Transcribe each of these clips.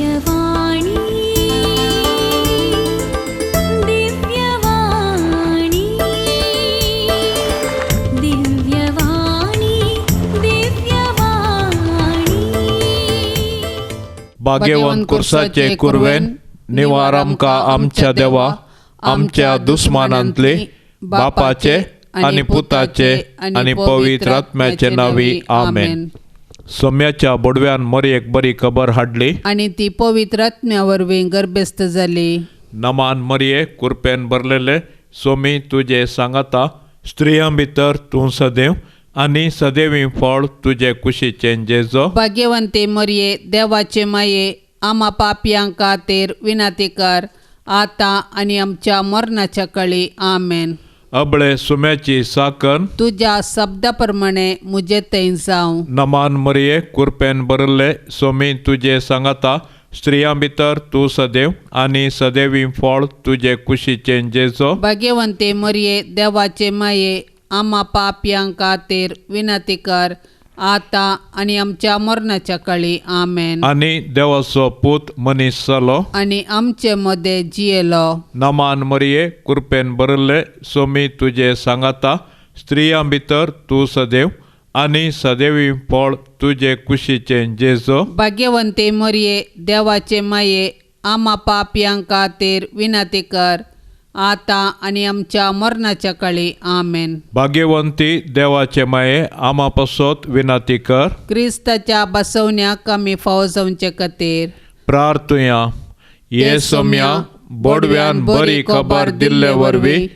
दिव्यवाणी दिव्यवाणी दिव्यवाणी दिव्यवाणी भाग्यवान कुर्साचे कुरवेन निवार आमकां आमच्या देवा आमच्या दुस्मानांतले बापाचे आणि पुताचे आणि पवित्र आत्म्याचे नावी आमेन. सोम्याच्या बोडव्यान मरयेक बरी खबर हाडली आणि ती पवित्र आत्म्या वरवीं गर्भस्थ जाली. नमान मरये कुरपेन भरलेले सोमी तुझे सांगाता स्त्रियां भितर तूं सदैव आणि सदैवी फळ तुझे कुशीचे जेजो. भाग्यवंते मरिये देवाचे माये आम्हा पापयांक खातीर विनाती कर आता आणि आमच्या मरणाच्या काळी आमेन. अबळे सुम्याची साकन तुझ्या शब्दाप्रमाणे मुझे थंय जावं. नमान मरये कुरपेन भरले सोमी तुझे सांगाता स्त्रियां भितर तूं सदैव आणि सदैवी फळ तुझे कुशीचे जेजो. भाग्यवंते मरिये देवाचे माये आम्हा पापयांक खातीर विनाती कर आता आणि आमच्या मरणाच्या काळी आमेन. आणि देवाचो पूत मनीस जालो आणि आमचे मध्ये जियेलो. नमान मरये कुरपेन भरले सोमी तुझे सांगाता स्त्रियां भितर तूं सदैव आणि सदैवी फळ तुझे कुशीचे जेजो. भाग्यवंते मरिये देवाचे माये आम्हा पापयांक खातीर विनाती कर आता आणि आमच्या मरणाच्या काळी आमेन. भाग्यवंती देवाचे माये आमा पासोत विनाती कर. क्रिस्ताच्या बसवण्याक आमी फावो जावचे खातीर प्रार्थुया. ये सोम्या बोडव्यान बरी खबर दिल्ले वरवीं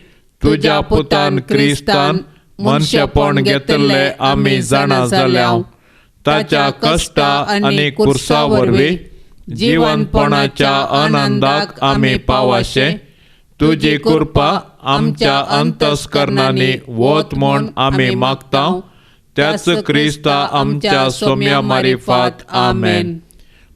तुझ्या पुतान क्रिस्तान मनशेपण घेतले आमी जाणा जाल्याव. ताच्या कश्टा आणि कुर्सा वरवीं जीवनपणाच्या आनंदाक आमी पावाशे. तुझी कृपा आमच्या अंतस्करणांनी वोत म्हूण आमी मागतां. त्याच क्रिस्ता आमच्या सोम्या मारिफात आमेन.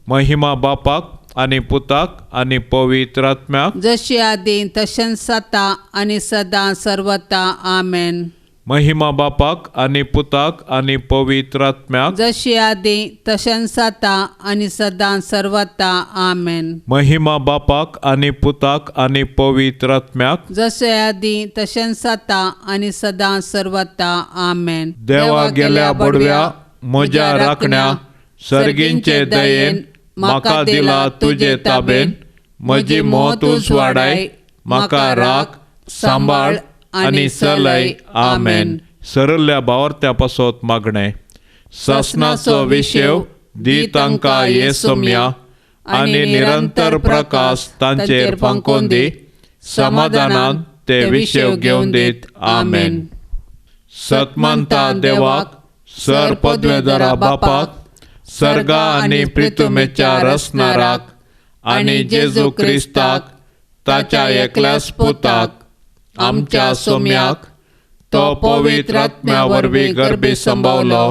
महिमा बापाक आणि पुताक आणि पवित्र आत्म्याक जशी आदी तशेंच आता आणि सदां सर्वता आमेन. महिमा बापाक आणि पुताक आणि पवित्र आत्म्याक जशी आदी तशेंच आता आणि सदां सर्वता आमेन. महिमा बापाक आणि पुताक आणि पवित्र आत्म्याक जसे आदी तशेंच आता आणि सदां सर्वता आमेन. देवा गेल्या बडव्या म्हज्या राखण्या सर्गींचे दयेन म्हाका दिला तुझे ताबेन. म्हजी मोत उजवाडाय म्हाका राख सांबाळ आणि चलय आमेन. सरल्या बावरत्या पासोत मागणे. ससनाचो विशेव दी तांकां ये सोम्या आणि निरंतर प्रकाश तांचेर फांकून दी. समाधानान ते विशेव घेवन दीत आमेन. सतमंता देवाक सर पदवेदरा बापाक सर्गा आणि पृथ्वीच्या रचणाराक आणि जेजू क्रिस्ताक ताच्या एकल्याच पुताक आमच्या सोम्याक तो पवित्र आत्म्या वरवीं गर्भी संभवलो.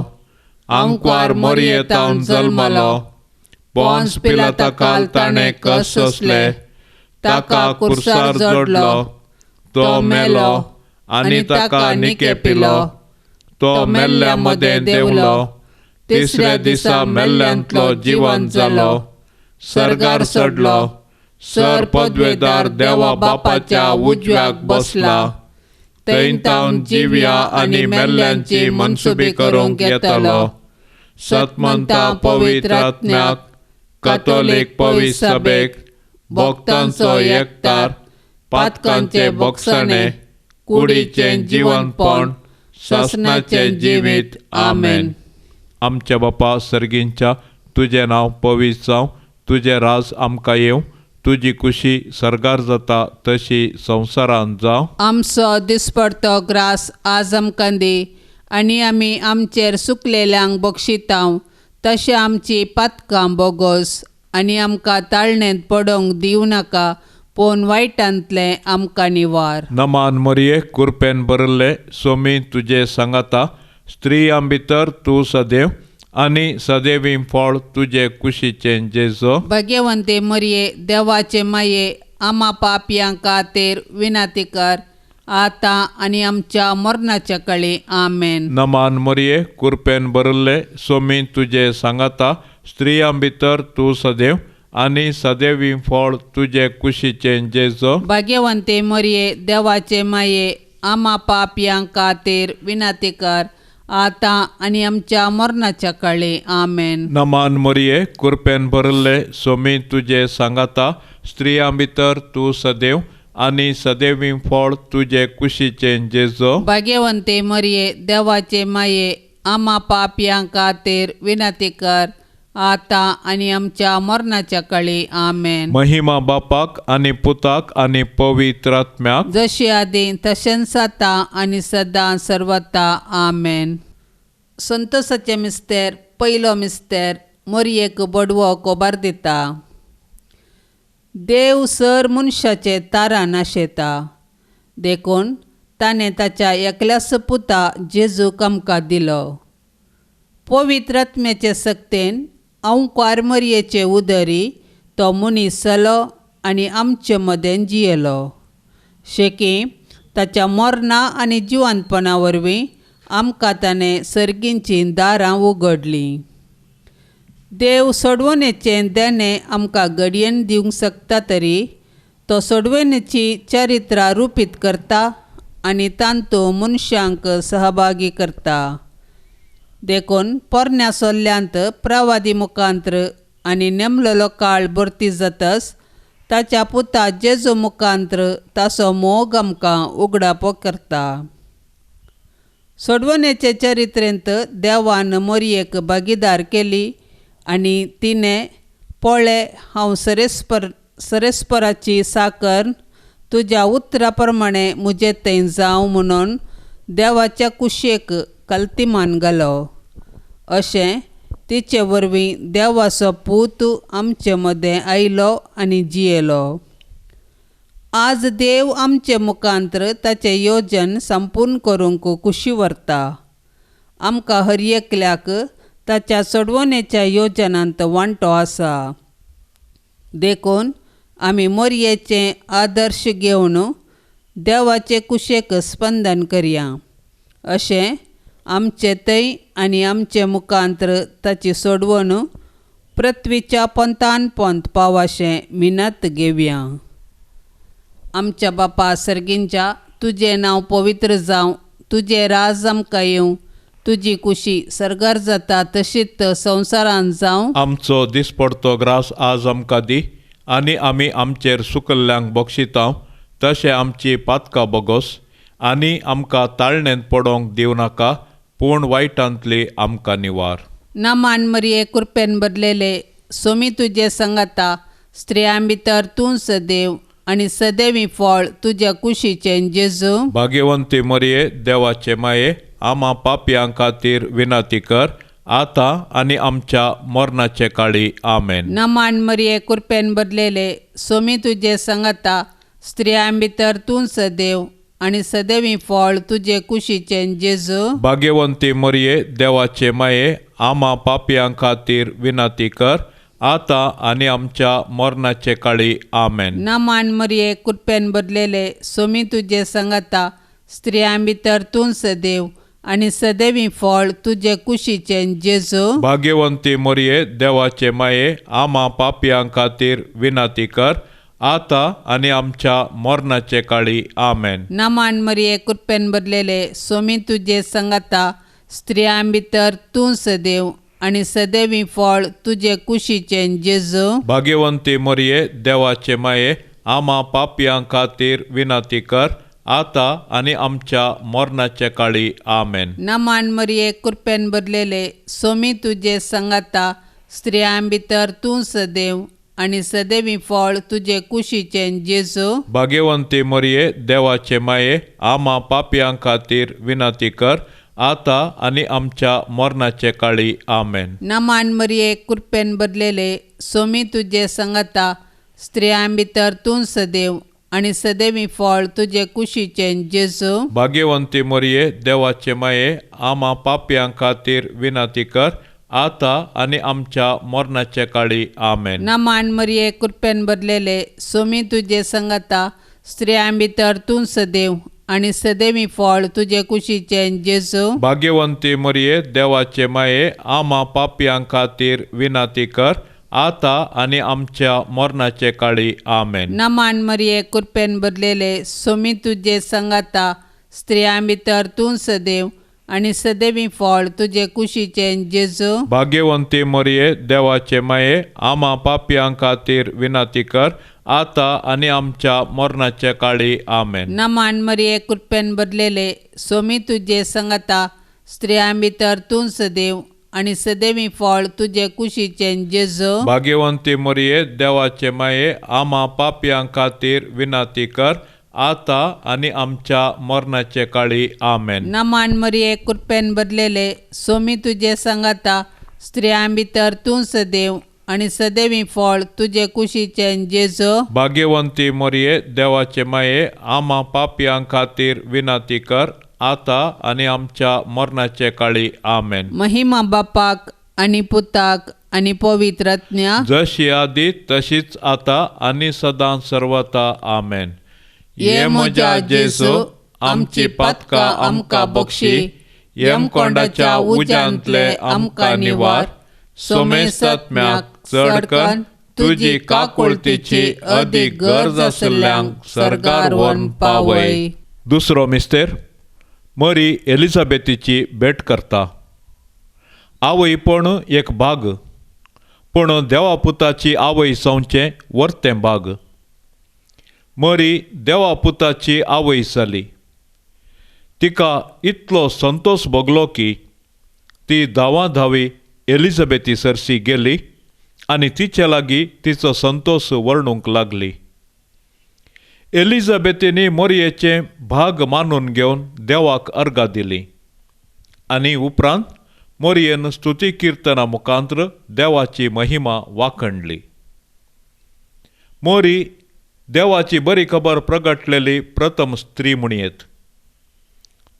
आंकवार मरयेतावन जल्मलो. पोंस पिलाता काल ताणें कस सोंसले. ताका कुर्सार जोडलो. तो मेलो आणि ताका निके पिलो. तो मेल्ल्या मदें देवलो. तिसऱ्या दिसा मेल्ल्यांतलो जिवंत जालो. सर्गार चडलो. सर पदवेदार देवा बापाच्या उजव्याक बसला. थंय तावन जिव्या आणि मेल्ल्यांची मनसुबी करूंक येतलो. सतमंता पवित्र आत्म्याक कॅथोलीक पवित्र सभेक भक्तांचो एकतार पातकांचे भोगसणे कुडीचे जिवनपण ससनाचे जिवीत आमेन. आमच्या बापा सर्गींच्या तुझे नांव पवित्र जावं. तुझे राज आमकां येवं. तुझी खुशी सर्गार जाता तशी संवसारांत जावं. आमचो दिसपडतो ग्रास आज आमकां दी आणि आमी आमचेर सुकलेल्यांक बक्षितांव. तशें आमची पातकां बोगोस आणि आमकां ताळणेंत पडोवंक दिवं नाका पूण वायटांतले आमकां निवार. नमान मरये कुरपेन भरले सोमी तुझे सांगाता स्त्रियां भितर तूं सदैव आणि सदैवी फळ तुझे कुशीचे जेजो. भाग्यवंते मरिये देवाचे माये आम्हा पापयांक खातीर विनाती कर आता आणि आमच्या मरणाच्या काळी आमेन. नमान मरये कुरपेन भरले सोमी तुझे सांगाता स्त्रियां भितर तूं सदैव आनी सदैवी फळ तुजे कुशीचे जेजो. भाग्यवंते मरिये देवाचे माये आम्हा पापयांक खातीर विनंती कर आता आनी आमच्या मरणाच्या काळी आमेन. नमान मरिये कृपेन भरले सोमी तुजे सांगाता स्त्रियां भितर तूं सदैव आनी सदैवी फळ तुजे कुशीचे जेजो. भाग्यवंते मरिये देवाचे माये आम्हा पापयांक खातीर विनंती कर आता आनी आमच्या मरणाच्या काळी आमेन. महिमा बापाक आनी पुताक आनी पवित्र आत्म्याक जशी आदी तशेंच आता आनी सदां सर्वता आमेन. संतोसाचे मिस्तेर पयलो मिस्तेर मरियेक बडवो कोबार दिता. देव सर मनशाचे तारा नाशेता देखून ताणें ताच्या एकल्याच पुता जेजूक आमकां दिलो. पवित्र आत्म्याचे सक्तेन अंकार मरियेचे उदरी तो मनीस जालो आनी आमचे मदें जियेलो. शेकी ताच्या मरणा आनी जिवंतपणा वरवीं आमकां ताणें सर्गींची दारां उगडलीं. देव सोडवणेचें देणें आमकां घडयेन दिवंक शकता तरी तो सोडवणेची चरित्रां रुपीत करता आनी तांतूं मनशांक सहभागी करता. देखून पोरण्या सोल्ल्यांत प्रवादी मुखांतर आनी नेमलेलो काळ भरती जातच ताच्या पुता जेजू मुखांतर ताचो मोग आमकां उगडापो करता. सोडवणेचे चरित्रेंत देवान मरियेक भागीदार केली आनी तिणें पळय हांव सरेस्पराची साकर तुज्या उतरा प्रमाणे म्हजे थंय जावं म्हणून देवाच्या कुशेक कल्तिमान घालो. अशें तिचे वरवीं देवाचो पूत आमचे मदें आयलो आनी जियेलो. आज देव आमचे मुखांतर ताचें योजन संपूर्ण करूंक कुशी व्हरता. आमकां हर एकल्याक ताच्या सोडवणेच्या योजनांत वांटो आसा. देखून आमी मरियेचे आदर्श घेवन देवाचे कुशेक स्पंदन करया. अशें आमचे थंय आनी आमचे मुखांतर ताची सोडवण पृथ्वीच्या पंतान पंत पावाशें मिनत घेवया. आमच्या बापा सर्गींच्या तुजें नांव पवित्र जावं, तुजें राज आमकां येवं, तुजी कुशी सरगार जाता तशीच संवसारांत जावं. आमचो दिसपडतो ग्रास आज आमकां दी आनी आमी आमचेर सुकल्ल्यांक बक्षितांव तशें आमची पातकां बोगोस आनी आमकां ताळणेंत पडोवंक दिवं नाका पूण वायटांतली आमकां निवार. नामान मरिये कृपेन बदलेले सोमी तुजे संगता स्त्रियां भितर तूं सदैव आनी सदैवी फळ तुज्या कुशीचें जेजू. भाग्यवंती मरिये देवाचे माये आम्हा पापयां खातीर विनंती कर आता आनी आमच्या मरणाचे काळी आमेन. नामान मरिये कृपेन बदलेले सोमी तुजे संगता स्त्रियां भितर तूं सदैव आनी सदैवी फळ तुजे कुशीचें जेजू. भाग्यवंती मरिये देवाचे माये आम्हा पापयां खातीर विनंती कर आता आनी आमच्या मरणाचे काळी आमेन. नामान मरिये कृपेन बदलेले सोमी तुजे संगता स्त्रियां भितर तूं सदैव आनी सदैवी फळ तुजे कुशीचें जेजू. भाग्यवंती मरिये देवाचे माये आम्हा पापयां खातीर विनंती कर आता आनी आमच्या मरणाचे काळी आमेन. नामान मरिये कृपेन बदलेले सोमी तुजे संगता स्त्रियां भितर तूं सदैव आनी सदैवी फळ तुजे कुशीचें जेजू. भाग्यवंती मरिये देवाचे माये आम्हा पापयां खातीर विनंती कर आता आनी आमच्या मरणाचे काळी आमेन. नामान मरिये कृपेन बदलेले सोमी तुजे संगता स्त्रियां भितर तूं सदैव आनी सदैवी फळ तुजे कुशीचें जेजू. भाग्यवंती मरिये देवाचे माये आम्हा पापयां खातीर विनंती कर आता आनी आमच्या मरणाचे काळी आमेन. नामान मरिये कृपेन बदलेले सोमी तुजे संगता स्त्रियां भितर तूं सदैव आनी सदैवी फळ तुजे कुशीचें जेजू. भाग्यवंती मरिये देवाचे माये आम्हा पापयां खातीर विनंती कर आता आनी आमच्या मरणाचे काळी आमेन. नामान मरिये कृपेन बदलेले सोमी तुजे संगता स्त्रियां भितर तूं सदैव आनी सदैवी फळ तुजे कुशीचें जेजू. भाग्यवंती मरिये देवाचे माये आम्हा पापयां खातीर विनंती कर आता आणि आमच्या मरणाचे काळी आमेन. नमान मरिये कृपेन भरलेले सोमी तुझे संगाता स्त्रियां भितर तूं सदैव आणि सदैवी फळ तुझे कुशीचे जेजू. भाग्यवंती मरिये देवाचे माये आम्हा पापयां खातीर विनंती कर आता आणि आमच्या मरणाच्या काळी आमेन. नमान मरिये कृपेन भरलेले सोमी तुझे संगाता स्त्रियां भितर तूं सदैव आणि सदैवी फळ तुझे कुशीचे जेजू. भाग्यवंती मरिये देवाचे माये आम्हा पापयां खातीर विनंती कर आता आणि आमच्या मरणाचे काळी आमेन. नमान मरिये कृपेन भरलेले सोमी तुझे संगाता स्त्रियां भितर तूं सदैव आणि सदैवी फळ तुझे कुशीचे जेजू. भाग्यवंती मरिये देवाचे माये आम्हा पापयां खातीर विनंती कर आता आणि आमच्या मरणाचे काळी आमेन. महिमा बापाक आणि पुताक आणि पवित्रज्ञा जशी आदी तशीच आता आणि सदां सर्वता आमेन. ये म्हज्या जेजू आमची पातकां आमकां बक्षी, यमकोंडाच्या उज्यांतले आमकां निवार, सोमेसत्म्याक चडकन तुजी काकुळतीची अदीक गरज आसल्ल्यांक सर्गार व्हरून पावय. दुसरो मिस्तेर मरी एलिझाबेथीची भेट करता. आवय पण एक बाग, पण देवापुताची आवय सवचें वर्तें बाग. मरी देवापुताची आवय जाली. तिका इतलो संतोष भोगलो की ती धांवाधावी एलिझाबेथी सरसी गेली आनी तिचे लागीं तिचो संतोष वर्णूंक लागली. एलिझाबेथीनी मरियेचें भाग मानून घेवन देवाक अर्घां दिली आनी उपरांत मरियेन स्तुती किर्तना मुखांत्र देवाची महिमा वाखणली. मोरी देवाची बरी खबर प्रगटलेली प्रथम स्त्री म्हणयेत.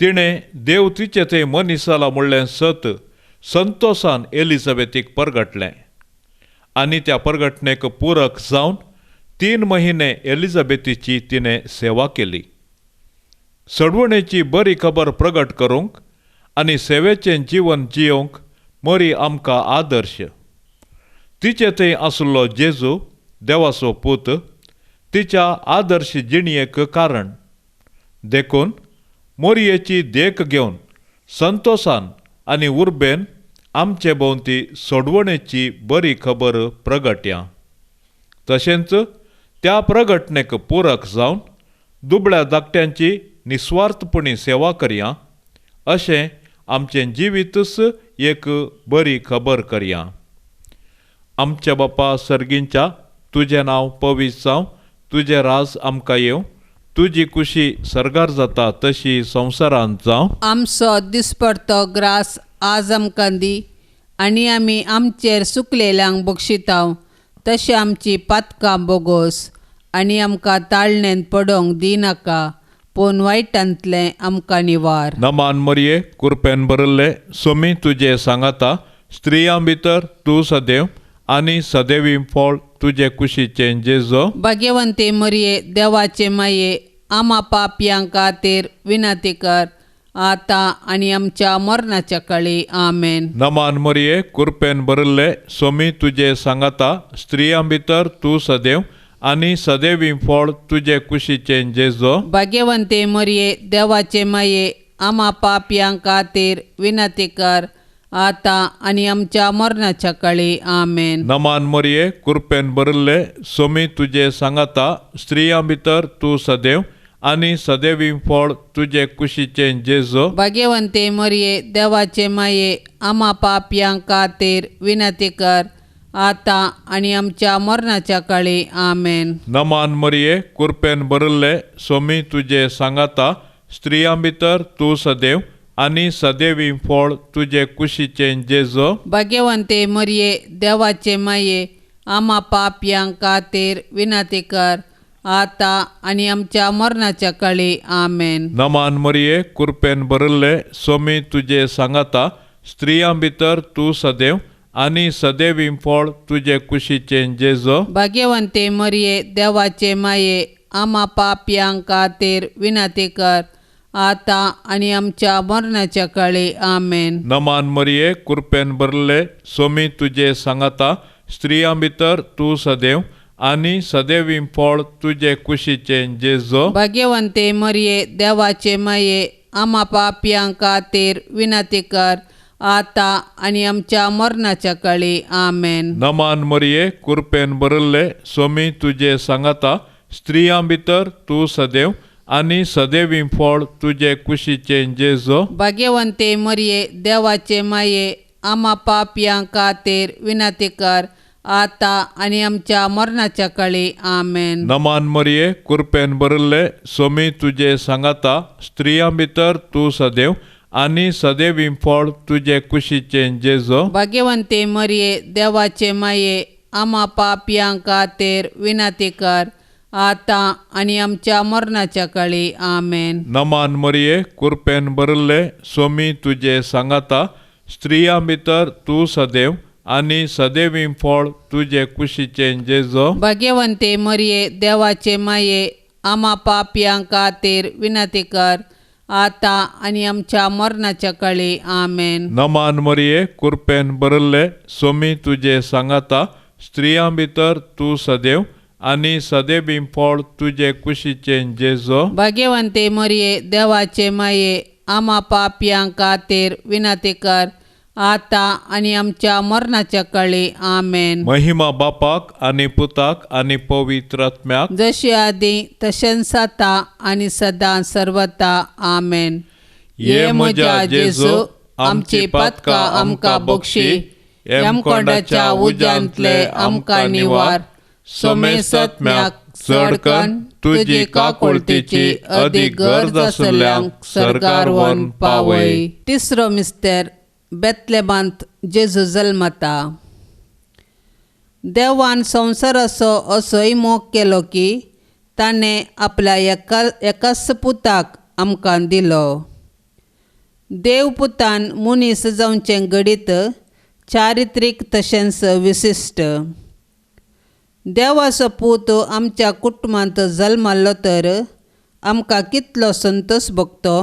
तिणें देव तिचे थंय मनीसाला म्हणलें सत संतोषान एलिझाबेथीक परगटलें आनी त्या परगटणेक पूरक जावन 3 म्हयने एलिझाबेथीची तिणें सेवा केली. सडवणेची बरी खबर प्रगट करूंक आनी सेवेचें जीवन जियोंक मरी आमकां आदर्श. तिचे थंय आसलो जेजू देवाचो पूत तिच्या आदर्श जिणयेक कारण. देखून मोरयेची देख घेवन संतोषान आनी उर्बेन आमचे भोंवती सोडवणेची बरी खबर प्रगट्या. तशेंच त्या प्रगटणेक पूरक जावन दुबळ्या धाकट्यांची निस्वार्थपणी सेवा करया अशें आमचें जिवीतच एक बरी खबर करया. आमच्या बापा सर्गींच्या तुजें नांव पवित्र जावं, तुजें राज आमकां येवं, तुजी कुशी सर्गार जाता तशी संवसारांत जावं. आमचो दिसपडतो ग्रास आज आमकां दी आनी आमी आमचेर सुकलेल्यांक बक्षितांव तशें आमची पातकां बोगोस आनी आमकां ताळणेंत पडोवंक दिनाका, पूण वायटांतलें आमकां निवार. नमान मरिये कृपेन भरल्ले सोमी तुजे सांगाता स्त्रियां भितर तूं सदैव आनी सदैवी फळ तुजे कुशीचें जेजो. भाग्यवंते मरिये देवाचे माये आम्हा पापयां खातीर विनंती कर आता आनी आमच्या मरणाच्या काळी आमेन. नमान मरिये कृपेन भरल्ले सोमी तुजे सांगाता स्त्रियां भितर तूं सदैव आनी सदैवी फळ तुजे कुशीचें जेजो. भाग्यवंते मरिये देवाचे माये आम्हा पापयां खातीर विनंती कर आता आनी आमच्या मरणाच्या काळी आमेन. नमान मरिये कृपेन भरल्ले सोमी तुजे सांगाता स्त्रियां भितर तूं सदैव आनी सदैवी फळ तुजे कुशीचें जेजो. भाग्यवंते मरिये देवाचे माये आम्हा पापयां खातीर विनंती कर आता आनी आमच्या मरणाच्या काळी आमेन. नमान मरिये कृपेन भरल्ले सोमी तुजे सांगाता स्त्रियां भितर तूं सदैव आनी सदैवी फळ तुजे कुशीचें जेजो. भाग्यवंते मरिये देवाचे माये आम्हा पापयां खातीर विनंती कर आता आनी आमच्या मरणाच्या काळी आमेन. नमान मरिये कृपेन भरल्ले सोमी तुजे सांगाता स्त्रियां भितर तूं सदैव आनी सदैवी फळ तुजे कुशीचें जेजो. भाग्यवंते मरिये देवाचे माये आम्हा पापयां खातीर विनंती कर आता आनी आमच्या मरणाच्या काळी आमेन. नमान मरिये कृपेन भरल्ले सोमी तुजे सांगाता स्त्रियां भितर तूं सदैव आनी सदैवीं फळ तुजे कुशीचे जेजो. भाग्यवंते मरिये देवाचे माये आम्हा पापयांक खातीर विनंती कर आता आनी आमच्या मरणाच्या काळी आमेन. नमान मरिये कृपेन भरिल्ले स्वामी तुजे सांगाता स्त्रियां भितर तूं सदैव आनी सदैवीं फळ तुजे कुशीचे जेजो. भाग्यवंते मरिये देवाचे माये आम्हा पापयांक खातीर विनंती कर आता आनी आमच्या मरणाच्या काळी आमेन. नमान मरिये कृपेन भरिल्ले स्वामी तुजे सांगाता स्त्रियां भितर तूं सदैव आनी सदैवीं फळ तुजे कुशीचे जेजो. भाग्यवंते मरिये देवाचे माये आम्हा पापयांक खातीर विनंती कर आता आनी आमच्या मरणाच्या काळी आमेन. नमान मरिये कृपेन भरिल्ले स्वामी तुजे सांगाता स्त्रियां भितर तूं सदैव आनी सदैवीं फळ तुजे कुशीचे जेजो. भाग्यवंते मरिये देवाचे माये आम्हा पापयांक खातीर विनंती कर आता आनी आमच्या मरणाच्या काळी आमेन. नमान मरिये कृपेन भरिल्ले स्वामी तुजे सांगाता स्त्रियां भितर तूं सदैव आनी सदैवीं फळ तुजे कुशीचे जेजो. भाग्यवंते मरिये देवाचे माये आम्हा पापयांक खातीर विनंती कर आता आनी आमच्या मरणाच्या काळी आमेन. महिमा बापाक आनी पुताक आनी पवित्र आत्म्याक जशी आदी तशेंच आता आनी सदां सर्वता आमेन. ये म्हज्या जेजू आमची पातकां आमकां बक्षी, हेमकोंडाच्या उज्यांतले आमकां निवार. सोमेस आत्म्याक चडकन तुजी काकुळतेची अदीक गरज आसल्यांक सरकार वन पावय. तिसरो मिस्तेर बेतलेमांत जेजू जल्मता. देवान संवसाराचो असोय मोग केलो की ताणें आपल्या एकाच पुताक आमकां दिलो. देव पुतान मनीस जावचें घडीत चारित्रीक तशेंच विशिश्ट. देवाचो पूत आमच्या कुटुंबांत जल्मलो तर आमकां कितलो संतोश भोगतो.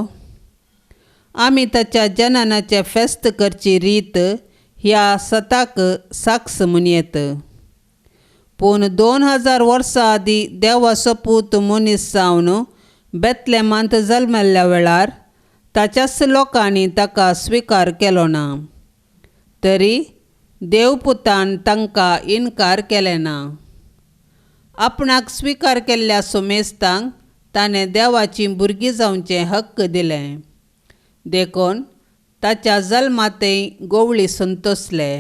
आमी ताच्या जननाचे फेस्त करची रीत ह्या सताक साक्ष म्हणयत. पूण 2000 वर्सां आदी देवाचो पूत मनीस जावन बेतलेमांत जल्मल्ल्या वेळार ताच्याच लोकांनी ताका स्विकार केलो ना. तरी देवपुतान तांकां इन्कार केलें ना. आपणाक स्विकार केल्ल्या सोमेस्तांक ताणें देवाची भुरगीं जावचें हक्क दिलें. देखून ताच्या जल्मातय गोवळी संतोसले.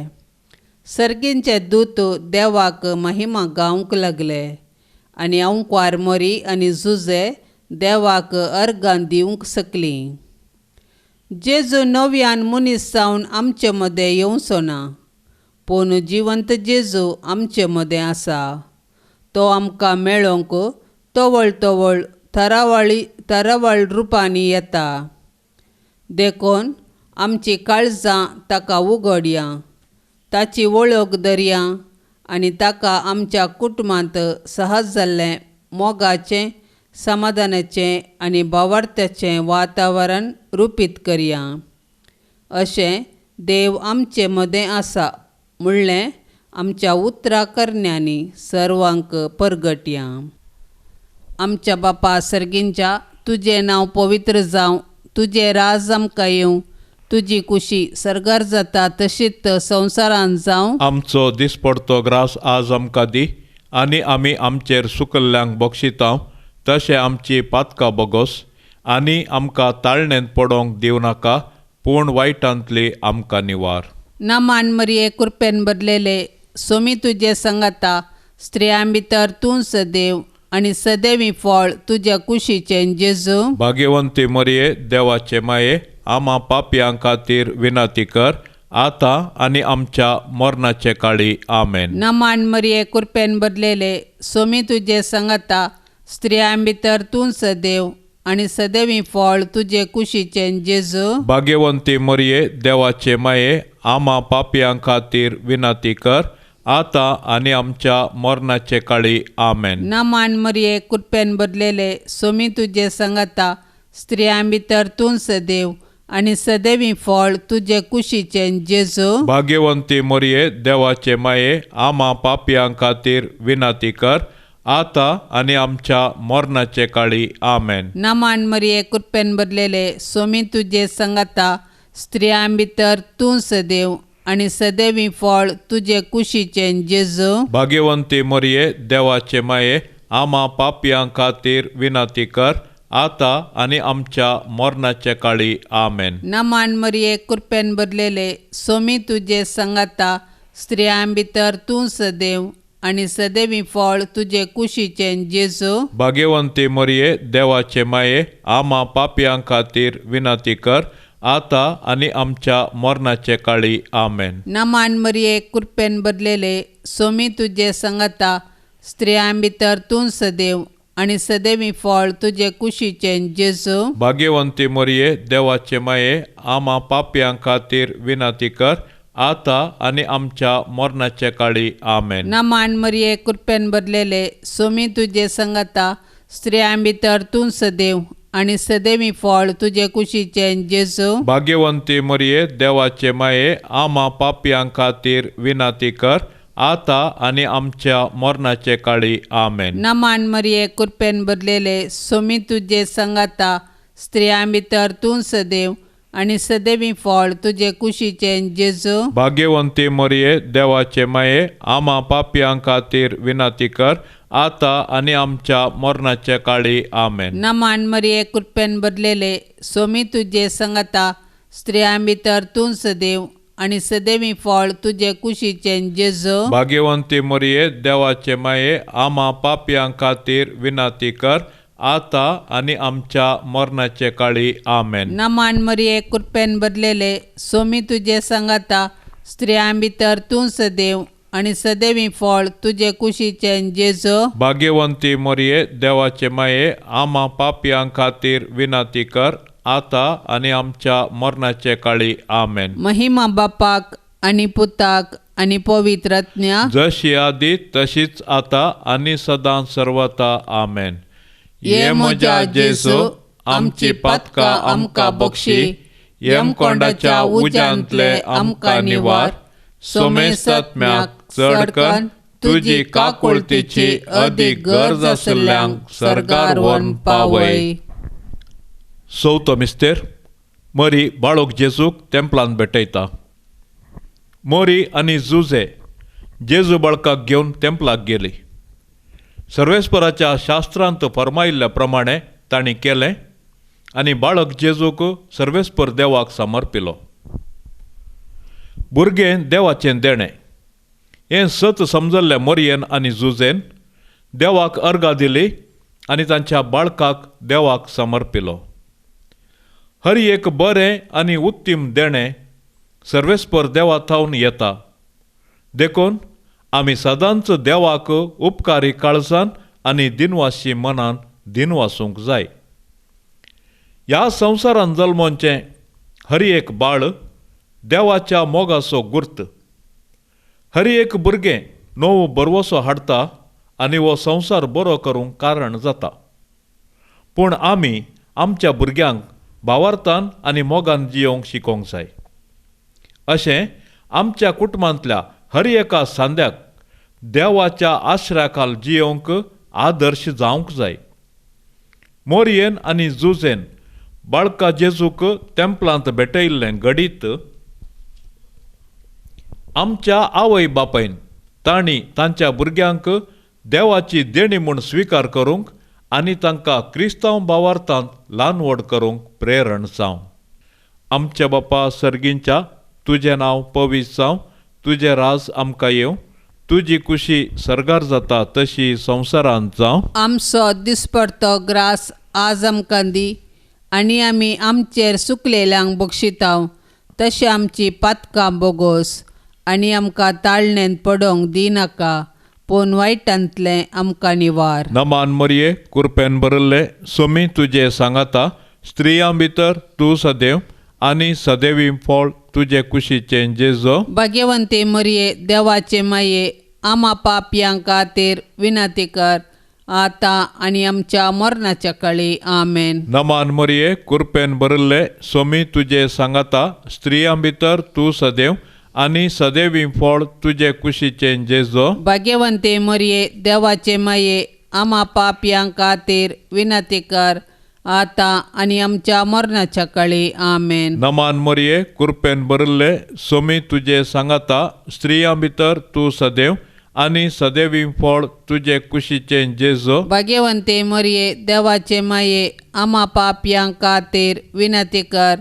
सर्गींचे दूत देवाक महिमा गावंक लागले आनी अंकवार मरी आनी जुजे देवाक अर्गां दिवंक सकलीं. जेजू नव्यान मनीस जावन आमचे मदें येवचो ना, पूण जिवंत जेजू आमचे मदें आसा. तो आमकां मेळोवंक तवळ तवळ तरावळ रुपांनी येता. देखून आमची काळजां ताका उगडया, ताची वळख धरया आनी ताका आमच्या कुटुंबांत सहज जाल्लें मोगाचें, समाधानाचें आनी भावार्थाचें वातावरण रुपीत करया. अशें देव आमचे मदें आसा म्हणलें आमच्या उतरां करण्यांनी सर्वांक परगटया. आमच्या बापा सर्गींच्या, तुजें नांव पवित्र जावं, तुजें राज आमकां येवं, तुजी कुशी सरगार जाता तशीच संवसारांत जावं. आमचो दिसपडतो ग्रास आज आमकां दी आनी आमी आमचेर सुकल्ल्यांक बक्षितांव तशें आमची पातकां बोगोस आनी आमकां ताळणेंत पडोवंक दिवं नाका, पूण वायटांतली आमकां निवार. नामान मरिये कृपेन भरलेले सोमी तुजे संगता स्त्रियां भितर तूं सदैव आनी सदैवी फळ तुज्या कुशीचें जेजू. भाग्यवंती मरिये देवाचे माये आम्हा पापयां खातीर विनंती कर आतां आनी आमच्या मरणाचे काळी आमेन. नामान मरिये कृपेन भरलेले सोमी तुजे संगता स्त्रियां भितर तूं सदैव आनी सदैवी फळ तुजे कुशीचें जेजू. भाग्यवंती मरिये देवाचे माये आम्हा पापयां खातीर विनंती कर आतां आनी आमच्या मरणाचे काळी आमेन. नामान मरिये कृपेन भरलेले सोमी तुजे संगता स्त्रियां भितर तूं सदैव आणि सदैवी फळ तुझे कुशीचें जेजू भाग्यवंती मोरये देवाचे माये आम्हा पापयां खातीर विनंती कर आता आणि आमच्या मरणाचे काळी आमेन. नमान मरिये कृपेन भरलेले सोमी तुझे संगता स्त्रियां भितर तूं सदैव आणि सदैवी फळ तुझे कुशीचें जेजू भाग्यवंती मोरये देवाचे माये आम्हा पापयां खातीर विनंती कर आता आणि आमच्या मरणाचे काळी आमेन. नमान मरिये कृपेन भरलेले सोमी तुझे संगता स्त्रियां भितर तूं सदैव आणि सदैवी फळ तुझे कुशीचें जेजू भाग्यवंती मोरये देवाचे माये आम्हा पापयां खातीर विनंती कर आता आणि आमच्या मरणाचे काळी आमेन. नमान मरिये कृपेन भरलेले सोमी तुझे संगता स्त्रियां भितर तूं सदैव आणि सदैवी फळ तुझे कुशीचें जेजू भाग्यवंती मोरये देवाचे माये आम्हा पापयां खातीर विनंती कर आता आणि आमच्या मरणाचे काळी आमेन. नमान मरिये कृपेन भरलेले सोमी तुझे संगता स्त्रियां भितर तूं सदैव आणि सदैवी फळ तुझे कुशीचें जेजू भाग्यवंती मोरये देवाचे माये आम्हा पापयां खातीर विनंती कर आता आणि आमच्या मरणाचे काळी आमेन. नमान मरिये कृपेन भरलेले सोमी तुझे संगता स्त्रियां भितर तूं सदैव आणि सदैवी फळ तुझे कुशीचें जेजू भाग्यवंती मोरये देवाचे माये आम्हा पापयां खातीर विनंती कर आता आणि आमच्या मरणाचे काळी आमेन. नमान मरिये कृपेन भरलेले सोमी तुझे संगता स्त्रियां भितर तूं सदैव आणि सदैवी फळ तुझे कुशीचें जेजू भाग्यवंती मोरये देवाचे माये आम्हा पापयां खातीर विनंती कर आता आणि आमच्या मरणाचे काळी आमेन. नमान मरिये कृपेन भरलेले सोमी तुझे संगता स्त्रियां भितर तूं सदैव आणि सदैवी फळ तुझे कुशीचें जेजू भाग्यवंती मोरये देवाचे माये आम्हा पापयां खातीर विनंती कर आता आणि आमच्या मरणाचे काळी आमेन. महिमा बापाक आणि पुताक आणि पवित्रज्ञा जशी आदी तशीच आता आणि सदां सर्वता आमेन. ये म्हज्या जेजू आमची पातकां आमकां बक्षी यमकोंडाच्या उज्यांतले आमकां निवार सोमेसत्म्याक चडकन तुजी काकुळतीची अदीक गरज आसल्यांक सरकार व्हरून पावय. चवथो मिस्तेर मरी बाळोक जेजूक तेंपलांत भेटयता. मोरी आनी जुजे जेजू बाळकाक घेवन तेंपलाक गेली. सर्वेस्पराच्या शास्त्रांत फरमायिल्ल्या प्रमाणे तांणी केलें आनी बाळक जेजूक सर्वेस्पर देवाक समर्पिलो. भुरगें देवाचें देणें हें सत समजल्ल्या मोरयेन आनी जुजेन देवाक अर्गां दिली आनी तांच्या बाळकाक देवाक समर्पिलो. हर एक बरें आनी उत्तीम देणें सर्वेस्पर देवा थावन येता देखून आमी सदांच देवाक उपकारी काळजान आनी दिनवाशी मनान दिनवासूंक जाय. ह्या संवसारान जल्मोवचें हर एक बाळ देवाच्या मोगाचो गुर्त. हर एक भुरगें नवो बरवसो हाडटा आनी हो संवसार बरो करूंक कारण जाता. पूण आमी आमच्या भुरग्यांक भावार्थान आनी मोगान जियोंक शिकोवंक जाय. अशें आमच्या कुटुंबांतल्या हर एका सांद्याक देवाच्या आश्र्याखाल जियोंक आदर्श जावंक जाय. मोरयेन आनी जुजेन बाळका जेजूक तेंपलांत भेटयिल्लें घडीत आमच्या आवय बापायन तांणी तांच्या भुरग्यांक देवाची देणी म्हूण स्विकार करूंक आनी तांकां क्रिस्तांव भावार्थांत ल्हान व्हड करूंक प्रेरण जावं. आमच्या बापा सर्गींच्या तुजें नांव पवित्र जावं, तुजें राज आमकां येवं, तुजी कुशी सरगार जाता तशी संवसारांत जावं. आमचो दिसपडतो ग्रास आज आमकां दी आनी आमी आमचेर सुकलेल्यांक बक्षितांव तशें आमची पातकां बोगोस आनी आमकां ताळणेंत पडोवंक दिनाका पूण वायटांतलें आमकां निवार. नमान मरये कृपेन भरिल्ले सोमी तुजे सांगाता स्त्रियां भितर तूं सदैव आनी सदैवी फळ तुजे कुशीचें जेजो. भाग्यवंते मरिये देवाचे माये आमा पापयां खातीर विनंती कर आता आणि आमच्या मरणाच्या काळी आमेन. नमान मरिये कृपेन भरिल्ले स्वामी तुझे सांगाता स्त्रियां भितर तू सदैव आणि सदैवी फळ तुझे कुशीचे जेजो. भाग्यवंते मरिये देवाचे माये आम्हा पापयांक खातीर विनंती कर आता आणि आमच्या मरणाच्या काळी आमेन. नमान मरिये कृपेन भरिल्ले स्वामी तुझे सांगाता स्त्रियां भितर तू सदैव आणि सदैवी फळ तुझे कुशीचे जेजो. भाग्यवंते मरिये देवाचे माये आम्हा पापयांक खातीर विनंती कर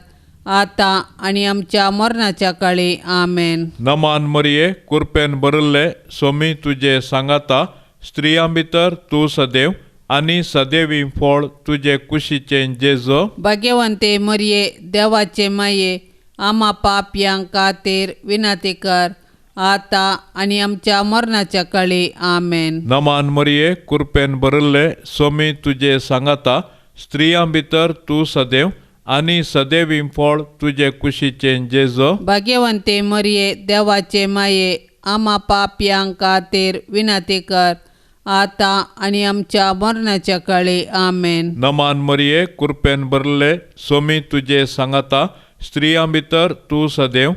आता आणि आमच्या मरणाच्या काळी आमेन. नमान मरिये कृपेन भरिल्ले स्वामी तुझे सांगाता स्त्रियां भितर तू सदैव आणि सदैवी फळ तुझे कुशीचे जेजो. भाग्यवंते मरिये देवाचे माये आम्हा पापयांक खातीर विनंती कर आता आणि आमच्या मरणाच्या काळी आमेन. नमान मरिये कृपेन भरिल्ले स्वामी तुझे सांगाता स्त्रियां भितर तू सदैव आणि सदैवी फळ तुझे कुशीचे जेजो. भाग्यवंते मरिये देवाचे माये आम्हा पापयांक खातीर विनंती कर आता आणि आमच्या मरणाच्या काळी आमेन. नमान मरिये कृपेन भरिल्ले स्वामी तुझे सांगाता स्त्रियां भितर तू सदैव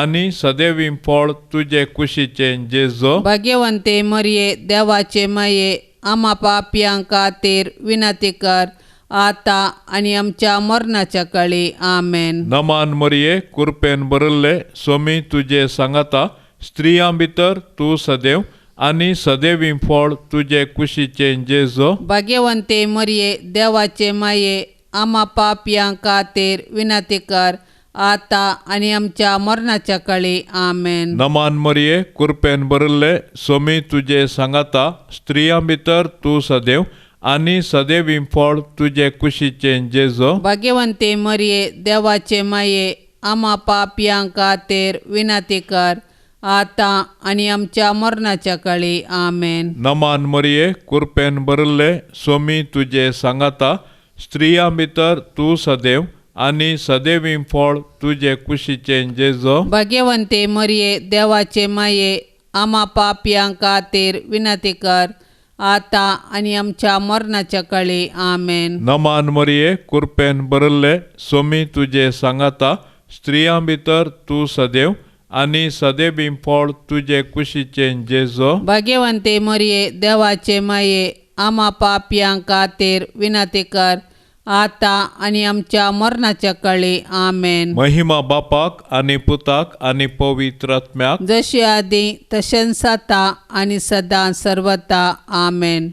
आणि सदैवी फळ तुझे कुशीचे जेजो. भाग्यवंते मरिये देवाचे माये आम्हा पापयांक खातीर विनंती कर आता आणि आमच्या मरणाच्या काळी आमेन. नमान मरिये कृपेन भरिल्ले स्वामी तुझे सांगाता स्त्रियां भितर तू सदैव आणि सदैवी फळ तुझे कुशीचे जेजो. भाग्यवंते मरिये देवाचे माये आम्हा पापयांक खातीर विनंती कर आता आणि आमच्या मरणाच्या काळी आमेन. नमान मरिये कृपेन भरिल्ले स्वामी तुझे सांगाता स्त्रियां भितर तू सदैव आणि सदैवी फळ तुझे कुशीचे जेजो. भाग्यवंते मरिये देवाचे माये आम्हा पापयांक खातीर विनंती कर आता आणि आमच्या मरणाच्या काळी आमेन. नमान मरिये कृपेन भरिल्ले स्वामी तुझे सांगाता स्त्रियां भितर तू सदैव आणि सदैवी फळ तुझे कुशीचे जेजो. भाग्यवंते मरिये देवाचे माये आम्हा पापयांक खातीर विनंती कर आता आणि आमच्या मरणाच्या काळी आमेन. नमान मरिये कृपेन भरिल्ले स्वामी तुझे सांगाता स्त्रियां भितर तू सदैव आणि सदैवी फळ तुझे कुशीचे जेजो. भाग्यवंते मरिये देवाचे माये आम्हा पापयांक खातीर विनंती कर आता आणि आमच्या मरणाच्या काळी आमेन. महिमा बापाक आणि पुताक आणि पवित्र आत्म्याक जशी आदी तशेंच आता आणि सदां सर्वता आमेन.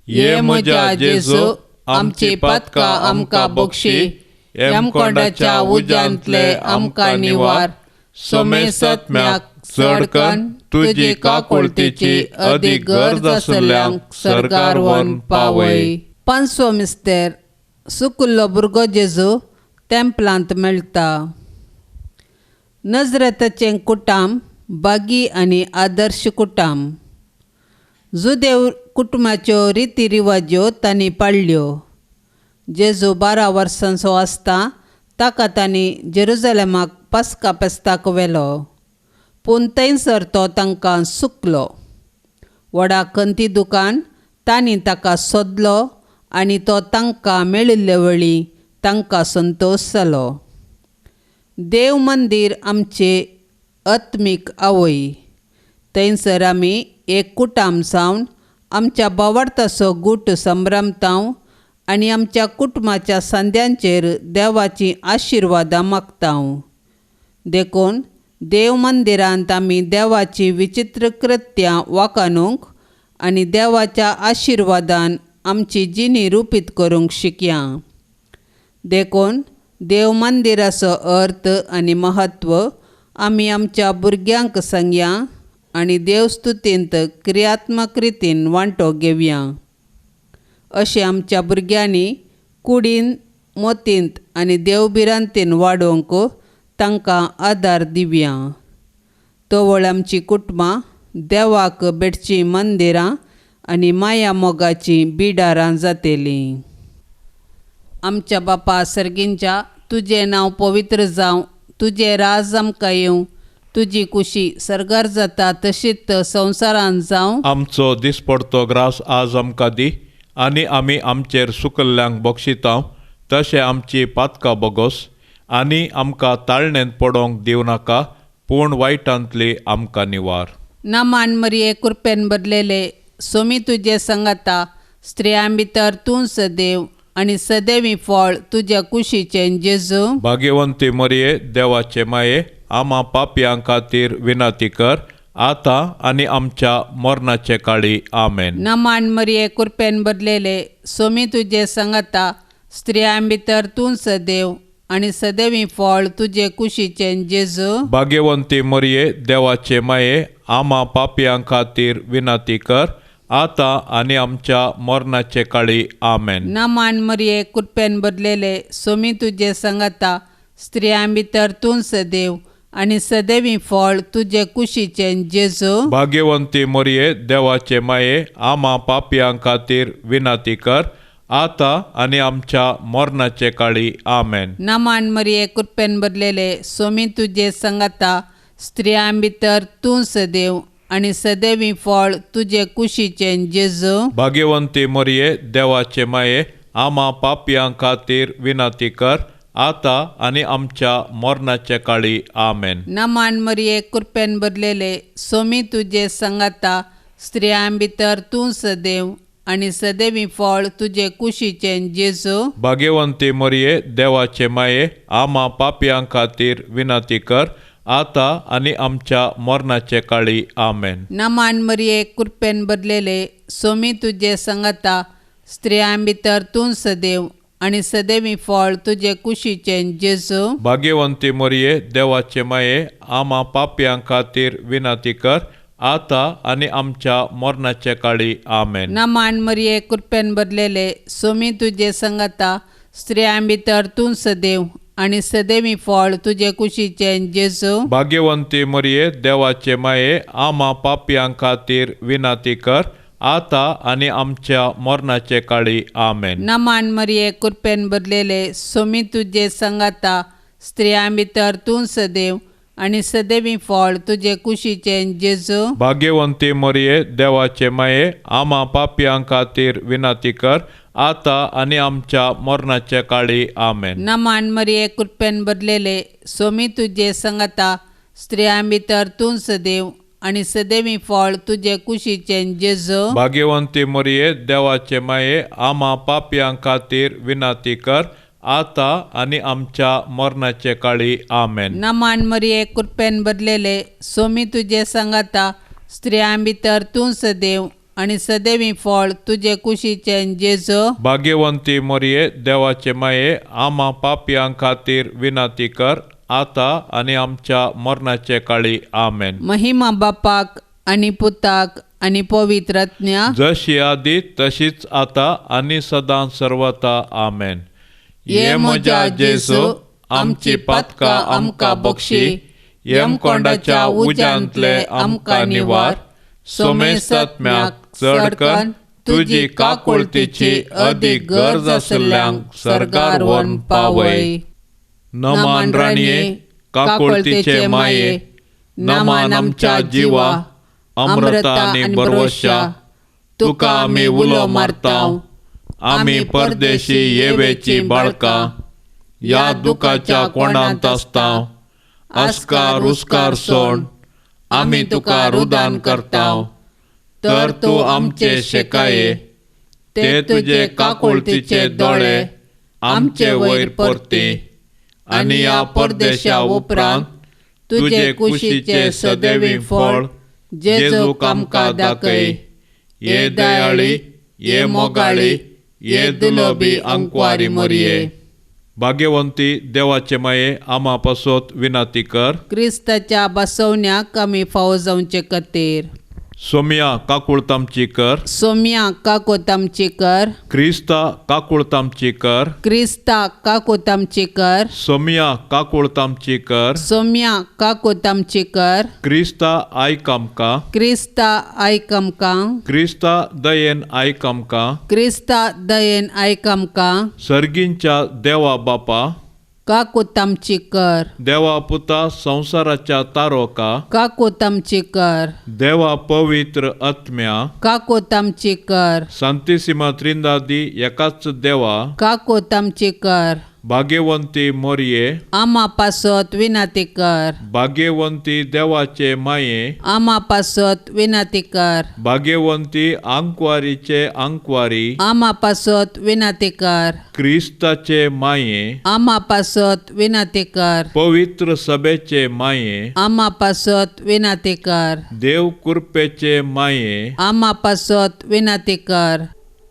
ये म्हज्या जेजू आमची पातकां आमकां बक्षी हेमकोंडाच्या उज्यांतले आमकां निवार. सोमेस आत्म्याक चडकन तुजी काकुळतीची अदीक गरज आसल्यांक सरकार व्हरून पावय. पांचवो मिस्तेर सुकुल्लो भुरगो जेजू तेंपलांत मेळटा. नजरेताचें कुटाम बागी आनी आदर्श कुटाम. जुदेव कुटुंबाच्यो रिती रिवाज्यो तांणी पाळ्ळ्यो. जेजू 12 वर्सांचो आसता ताका तांणी जेरुजलेमाक पास्का पेस्ताक व्हेलो, पूण थंयसर तो तांकां सुकलो. व्हडा कंती दुकान तांणी ताका सोदलो आनी तो तांकां मेळिल्ले वेळी तांकां संतोश जालो. देव मंदीर आमचे आत्मीक आवय. थंयसर आमी एक कुटाम जावन आमच्या बोवार्थाचो गूट संभ्रमतांव आनी आमच्या कुटुंबाच्या सांद्यांचेर देवाची आशिर्वादां मागतांव. देखून देव मंदिरांत आमी देवाची विचित्र कृत्यां वाखाणूंक आनी देवाच्या आशिर्वादान आमची जिणी रुपीत करूंक शिकया. देखून देव मंदिराचो अर्थ आनी महत्व आमी आमच्या भुरग्यांक सांगया आनी देवस्तुतींत क्रियात्मक रितीन वांटो घेवया. अशें आमच्या भुरग्यांनी कुडीन मोतींत आनी देवबिरांतीन वाडोवंक तांकां आदार दिवया. तोवळ आमची कुटुंबां देवाक भेटचीं मंदिरां आनी माया मोगाचीं बिडारां जातलीं. आमच्या बापा सर्गींच्या तुजें नांव पवित्र जावं, तुजें राज आमकां येवं, तुजी कुशी सर्गार जाता तशीच संवसारांत जावं. आमचो दिसपडतो ग्रास आज आमकां दी आनी आमी आमचेर सुकल्ल्यांक बक्षितांव तशें आमची पातकां बोगोस आनी आमकां ताळणेंत पडोंक दिव नाका पूण वायटांतली आमकां निवार. नमान मरिये कृपेन भरलेले सोमी तुजे संगता स्त्रियां भितर तूं सदैव आनी सदैवी फळ तुज्या कुशीचें जेजू. भाग्यवंती मरिये देवाचे माये आम्हा पापयां खातीर विनंती कर आतां आनी आमच्या मरणाचे काळी आमेन. नमान मरिये कृपेन भरलेले सोमी तुजे संगता स्त्रियां भितर तूं सदैव आनी सदैवी फळ तुजे कुशीचें जेजू. भाग्यवंती मरिये देवाचे माये आम्हा पापयां खातीर विनंती कर आतां आनी आमच्या मरणाचे काळी आमेन. नमान मरिये कृपेन भरलेले सोमी तुजे संगता स्त्रियां भितर तूं सदैव आनी सदैवी फळ तुजे कुशीचें जेजू. भाग्यवंती मरिये देवाचे माये आम्हा पापयां खातीर विनंती कर आतां आनी आमच्या मरणाचे काळी आमेन. नमान मरिये कृपेन भरलेले सोमी तुजे संगता स्त्रियां भितर तूं सदैव आनी सदैवी फळ तुजे कुशीचें जेजू. भाग्यवंती मरिये देवाचे माये आम्हा पापयां खातीर विनंती कर आतां आनी आमच्या मरणाचे काळी आमेन. नमान मरिये कृपेन भरलेले सोमी तुजे संगता स्त्रियां भितर तूं सदैव आनी सदैवी फळ तुजे कुशीचें जेजू. भाग्यवंती मरिये देवाचे माये आम्हा पापयां खातीर विनंती कर आतां आनी आमच्या मरणाचे काळी आमेन. नमान मरिये कृपेन भरलेले सोमी तुजे संगता स्त्रियां भितर तूं सदैव आनी सदैवी फळ तुजे कुशीचें जेजू. भाग्यवंती मरिये देवाचे माये आम्हा पापयां खातीर विनंती कर आतां आनी आमच्या मरणाचे काळी आमेन. नमान मरिये कृपेन भरलेले सोमी तुजे संगता स्त्रियां भितर तूं सदैव आनी सदैवी फळ तुजे कुशीचें जेजू. भाग्यवंती मरिये देवाचे माये आम्हा पापयां खातीर विनंती कर आतां आनी आमच्या मरणाचे काळी आमेन. नमान मरिये कृपेन भरलेले सोमी तुजे संगता स्त्रियां भितर तूं सदैव आनी सदैवी फळ तुजे कुशीचें जेजू. भाग्यवंती मरिये देवाचे माये आम्हा पापयां खातीर विनंती कर आतां आनी आमच्या मरणाचे काळी आमेन. नमान मरिये कृपेन भरलेले सोमी तुजे संगता स्त्रियां भितर तूं सदैव आनी सदैवी फळ तुजे कुशीचें जेजू. भाग्यवंती मरिये देवाचे माये आम्हा पापयां खातीर विनंती कर आतां आनी आमच्या मरणाचे काळी आमेन. नमान मरिये कृपेन भरलेले सोमी तुजे संगता स्त्रियां भितर तूं सदैव आनी सदैवी फळ तुजे कुशीचें जेजू. भाग्यवंती मरिये देवाचे माये आम्हा पापयां खातीर विनंती कर आतां आनी आमच्या मरणाचे काळी आमेन. महिमा बापाक आनी पुताक आनी पवित्र आत्म्या जशी आदी तशीच आतां आनी सदां सर्वता आमेन. ये म्हज्या जेजू आमची पातकां आमकां बक्षी यमकोंडाच्या उज्यांतले आमकां निवार. सोमेस्त आत्म्याक चडकन तुजी काकुळतीची अदीक गरज आसल्ल्यांक सर्गार व्हरून पावय. नमान राणये काकुळतीचे माये नमान आमच्या जिवा अमृता आनी बरवशा तुका आमी उलो मारतांव. आमी परदेशी येवेची बाळकां ह्या दुखाच्या कोंडांत आसतांव. आस्कार उस्कार सोड आमी तुका रुदान करतांव. तर तूं आमचे शेकाये ते तुजे काकुळतीचे दोळे आमचे वयर परती आनी ह्या परदेशा उपरांत तुजे कुशीचे सदैवी फळ जेजूक आमकां दाखय. ये दयाळी ये मोगाळी ये दुलोबी अंकवारी मरिये. भाग्यवंती देवाचे माये आम्हा पासत विनंती कर क्रिस्ताच्या बसवण्याक आमी फावो जावचे खातीर. सोम्या काकुळतामची कर सोम्या काकोतामची कर. क्रिस्ता काकुळतामची कर क्रिस्ता काकोतामची कर. सोम्या काकुळतामची कर सोम्या काकोतामची कर. क्रिस्ता आयक आमकां. क्रिस्ता आयक आमकां. क्रिस्ता दयेन आयक आमकां. क्रिस्ता दयेन आयक आमकां. सर्गींच्या देवा बापा काकू तामची कर देवा पुता संसाराच्या तारोका काकू तामची कर देवा पवित्र आत्म्या काकू तामची कर सांतिसिमा त्रिंदादी एकाच देवा काकू तामची कर भाग्यवंती मोरये आम्हा पासत विनंती कर भाग्यवंती देवाचे माये आम्हा पासत विनंती कर भाग्यवंती अंकवारीचे अंकवारी आम्हा पासत विनंती कर ख्रिस्ताचे माये आम्हा पासत विनंती कर पवित्र सभेचे माये आम्हा पासत विनंती कर देव कृपेचे माये आम्हा पासत विनंती कर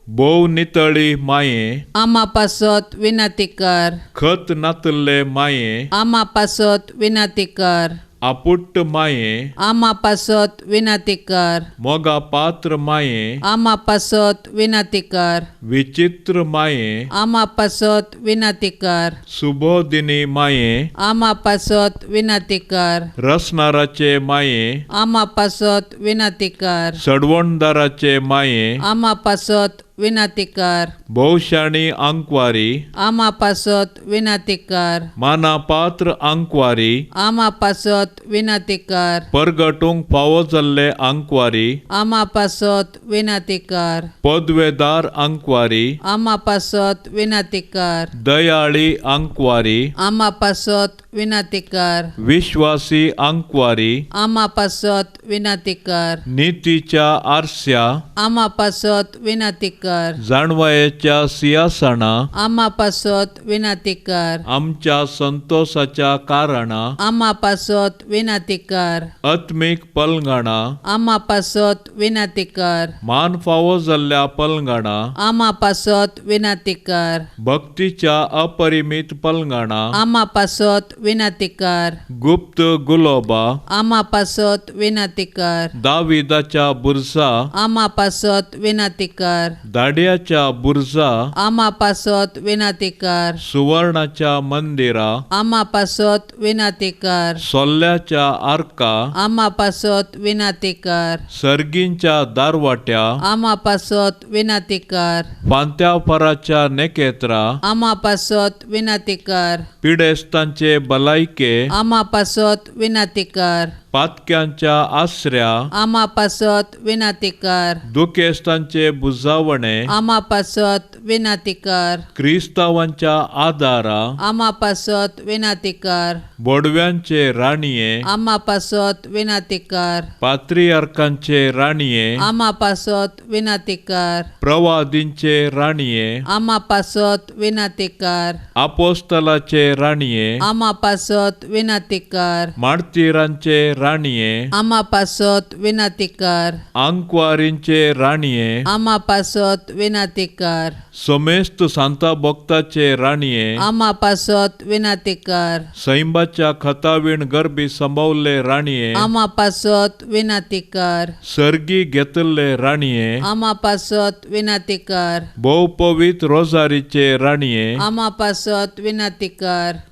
भोव नितळी माये आम्हा पासत विनंती कर खत नातले माये आम्हा पासत विनंती कर आपुट्ट माये आम्हा पासत विनंती कर मोगा पात्र माये आम्हा पासत विनंती कर विचित्र माये आम्हा पासत विनंती कर सुबोधिनी माये आम्हा पासत विनंती कर रसनाराचे माये आम्हा पासत विनंती कर सडवणदाराचे माये आम्हा पासत विनंती कर भौशाणी अंकवारी आम्हा पासत विनंती कर माना पात्र अंकवारी आम्हा पासत विनंती कर परगटूंक फावो जाल्ले अंकवारी आम्हा पासत विनंती कर पदवेदार अंकवारी आम्हा पासत विनंती कर दयाळी अंकवारी आम्हा पासत विनंती कर विश्वासी अंकवारी आम्हा पासत विनंती कर नीतीच्या आरस्या आम्हा पासत विनंती कर जाणवायेच्या सिंहासना आम्हा पासत विनंती कर आमच्या संतोषाच्या कारणा आम्हा पासत विनंती कर आत्मिक पलंगणा आम्हा पासत विनंती कर मान फावो जाल्ल्या पलंगणा आम्हा पासत विनंती कर भक्तीच्या अपरिमित पलंगणा आम्हा पासत विनंती कर गुप्त गुलोबा आम्हा पासत विनंती कर दाविदाच्या बुरसा आम्हा पासत विनंती कर दाड्याच्या बुरजा आम्हा पासत विनंती कर सुवर्णाच्या मंदिरा आम्हा पासत विनंती कर सोल्ल्याच्या आर्का आम्हा पासत विनंती कर सर्गींच्या दारवाट्या आम्हा पासत विनंती कर फांत्या फराच्या नेकेत्रा आम्हा पासत विनंती कर पिडेस्तांचे बलायके आम्हा पासत विनंती कर पातक्यांच्या आसऱ्या आम्हा पासत विनंती कर दुखेस्तांचे बुजावणे आम्हा पासत विनंती कर क्रिस्तावांच्या आदारा आम्हा पासत विनंती कर बोडव्यांचे राणीये आम्हा पासत विनंती कर पात्रियार्कांचे राणीये आम्हा पासत विनंती कर प्रवादींचे राणीये आम्हा पासत विनंती कर आपोस्तलाचे राणीये आम्हा पासत विनंती कर मार्तिरांचे राणीये आम्हा पासत विनंती कर अंकवारींचे राणीये आम्हा पासत विनंती कर समेस्त सांता भक्ताचे राणीये आम्हा पासत विनंती कर सैंबाच्या खतावीण गरबी संभवले राणीये आम्हा पासत विनंती कर सर्गी घेतले राणीये आम्हा पासत विनंती कर बहुपवित रोजारीचे राणीये आम्हा पासत विनंती कर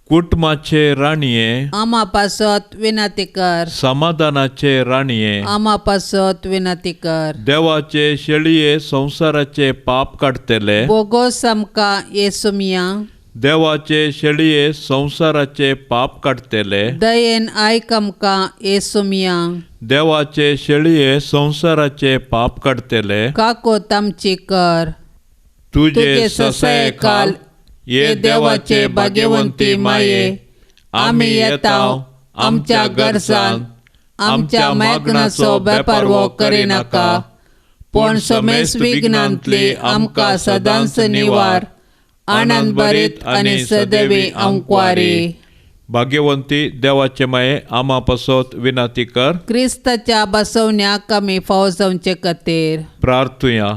कुटुंबाचे राणीये आम्हा पासत विनंती कर समाधानाचे राणीये आम्हा पासत विनंती कर देवाचे शेळिये संसाराचे पाप काढतेले बोगोस आमका येसुमिया देवाचे शेळिये संसाराचे पाप काढतेले दयेन आयक आमका येसुमिया देवाचे शेळिये संसाराचे पाप काढतेले काको तामची कर तुझे ससाय काल ये देवाचे भाग्यवंती माये आम्ही येताव आमच्या गरजान आमच्या मागणाचो बेपार वो करिनाका पण समेस्त विघ्नांतली आमकां सदांच निवार आनंद भरीत आनी सदैवी अंकवारी भाग्यवंती देवाचे माये आम्हा पासत विनंती कर क्रिस्ताच्या बसवण्याक आमी फावो जावचे खातीर प्रार्थुया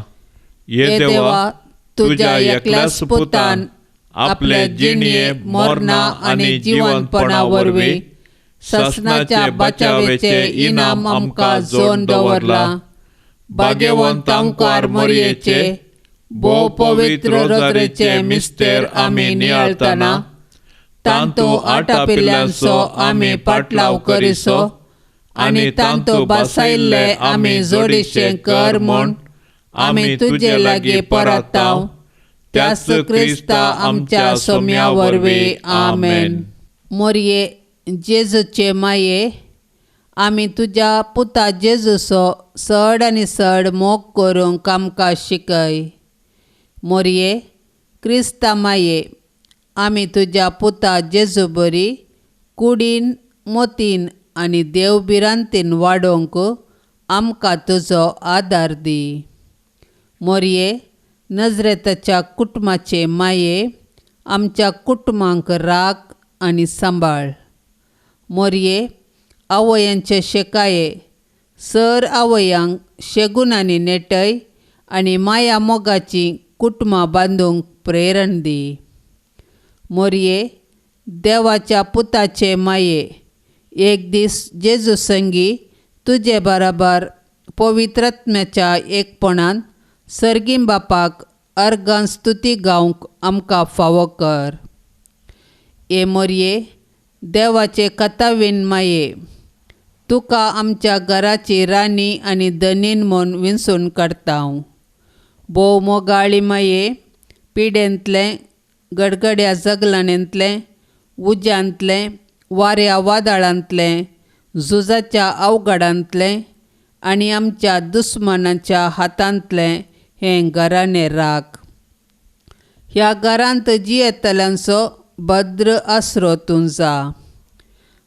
ये देवा तुझ्या एकल्याच पुतान आपले जिणये मरणा आनी जीवनपणा वरवीं ससनाच्या बचावेचे इनाम आमकां जोन दवरला भाग्यवंत अंकार मरयेचे भोव पवित्र रोजरेचे मिस्तेर आमी नियाळतना तांतू आटापिल्ल्यांचो आमी पाटलाव करिसो आनी तांतू बसायल्ले आमी जोडिशें कर म्हूण आमी तुजे लागीं परताव त्याच क्रिस्ता आमच्या सोम्या वरवे आमेन. मोरये जेजूचे माये, आमी तुज्या पुता जेजूचो चड आनी चड मोग करूंक आमकां शिकय. मोरये क्रिस्ता माये, आमी तुज्या पुता जेजू बरी कुडीन मोतीन आनी देवबिरांतीन वाडोवंक आमकां तुजो आदार दी. मोरये नजरेताच्या कुटुंबाचे माये, आमच्या कुटुंबांक राख आनी सांबाळ. मोरये आवयांचे शेकाये, सर आवयांक शेगुनांनी नेटय आनी माया मोगाची कुटुंबां बांदूंक प्रेरण दी. मोरये देवाच्या पुताचे माये, एक दीस जेजू संगी तुजे बराबर पवित्रात्म्याच्या एकपणान सर्गीम बापाक अर्गां स्तुती गावंक आमकां फावो कर. ए मोरये देवाचे कथावीन माये, तुका आमच्या घराची राणी आनी धनीन म्हूण विंचून काडटा. भोव मोगाळी माये, पिडेंतलें गडगड्या जगलांतलें उज्यांतलें वाऱ्या वादळांतलें झुजाच्या अवघडांतलें आनी आमच्या दुस्मनाच्या हातांतलें हें घराणें राख. ह्या घरांत जियेतल्यांचो भद्र आसरो तूं जा.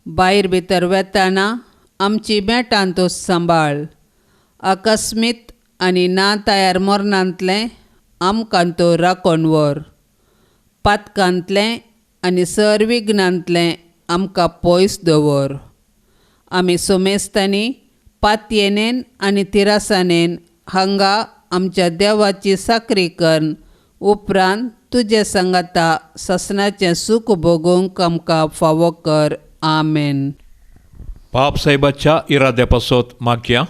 भायर भितर वेताना आमची बेटां तूं सांबाळ. अकस्मीत आनी ना तयार मरणांतलें आमकां तूं राखून व्हर. पातकांतलें आनी सर विघ्नांतलें आमकां पयस दवर. आमी सोमेस्तांनी पातयेनेन आनी तिरासानेन हांगा आमच्या देवाची साकरी करून उपरांत तुजे सांगाता ससनाचें सूख भोगूंक आमकां फावो कर. आमेन. बाप साहेबाच्या इराद्यापासत मागया.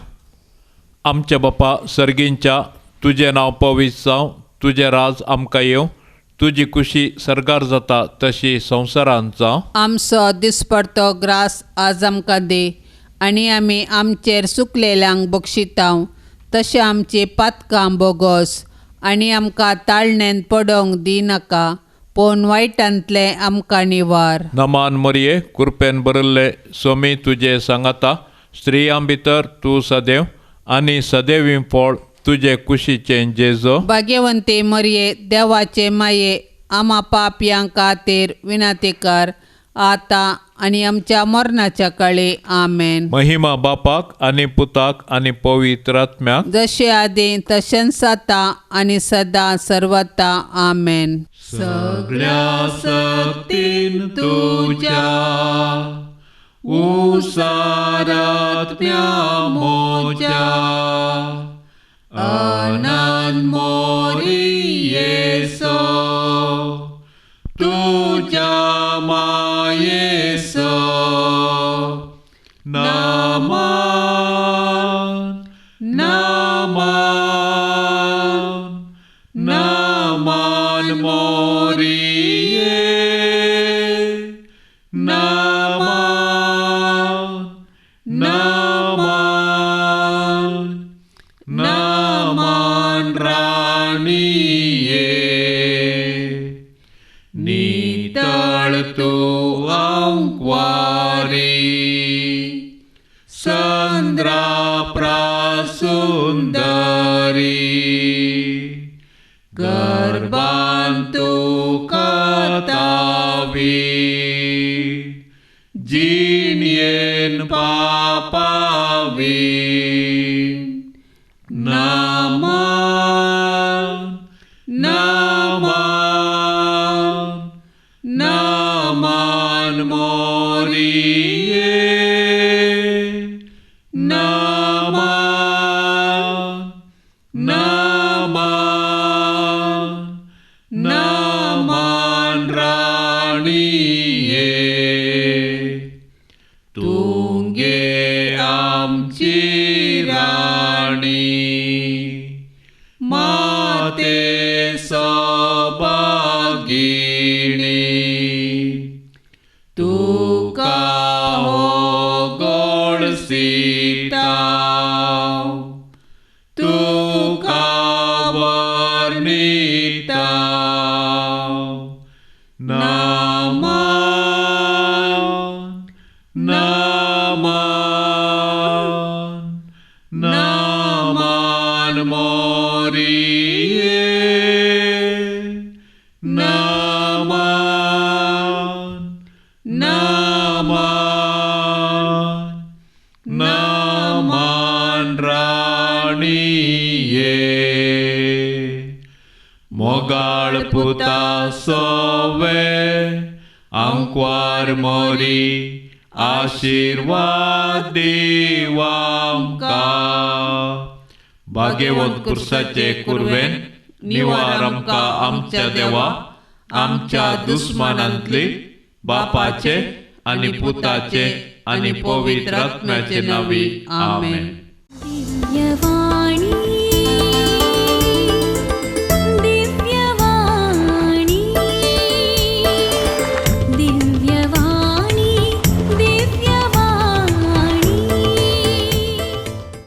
आमच्या बापा सर्गींच्या, तुजें नांव पवित्र जावं, तुजें राज आमकां येवं, तुजी खुशी सरकार जाता तशी संवसारांत जावं. आमचो दिसपडतो ग्रास आज आमकां दे, आनी आमी आमचेर चुकलेल्यांक बक्षितांव तशें आमची पातकां बोगोस, आनी आमकां ताळणेंत पडोवंक दिनाका, पूण वायटांतले आमकां निवार. नमान मरये कृपेन बरल्ले सोमी तुजे सांगाता, स्त्रियां भितर तूं सदैव आनी सदैवी फळ तुजे कुशीचें जेजो. भाग्यवंते मरये देवाचे माये, आमा पापयांक खातीर विनाती कर, आतां आनी आमच्या मरणाच्या काळी. आमेन. महिमा बापाक आनी पुताक आनी पवित्र आत्म्याक, जशें आदीं तशेंच आतां आनी सदां सर्वता. आमेन. सगळ्या सक्तीन तुज्या उसारात्म्या मोज्या, अनंत मोरी येसो तुज्या मायेसो नमन नमन नमन मोरिये नमन नमन नमन राणीये नितळ तू अंकवारी संद्रा प्रासुंदरी गर्भान तू कतावी जिणयेन पापावी नमन नमन नमन मोरिये नमन नमन नमन राणीये तुंगे आमची राणी माते सौभागिणी तुका हो गोड सीता तुका वर वर्णिता नमन नमन नमन मोरिये नमन नमन नमन राणीये मोगाळ पुता सोवे अंक्वार मोरी आशीर्वाद देवामका भाग्यवंत कुर्साचे कुरवेन निवार आमका आमच्या देवा आमच्या दुस्मानांतले बापाचे आणि पुताचे आणि पवित्र आत्म्याचे नावी आमेन. दिव्यवाणी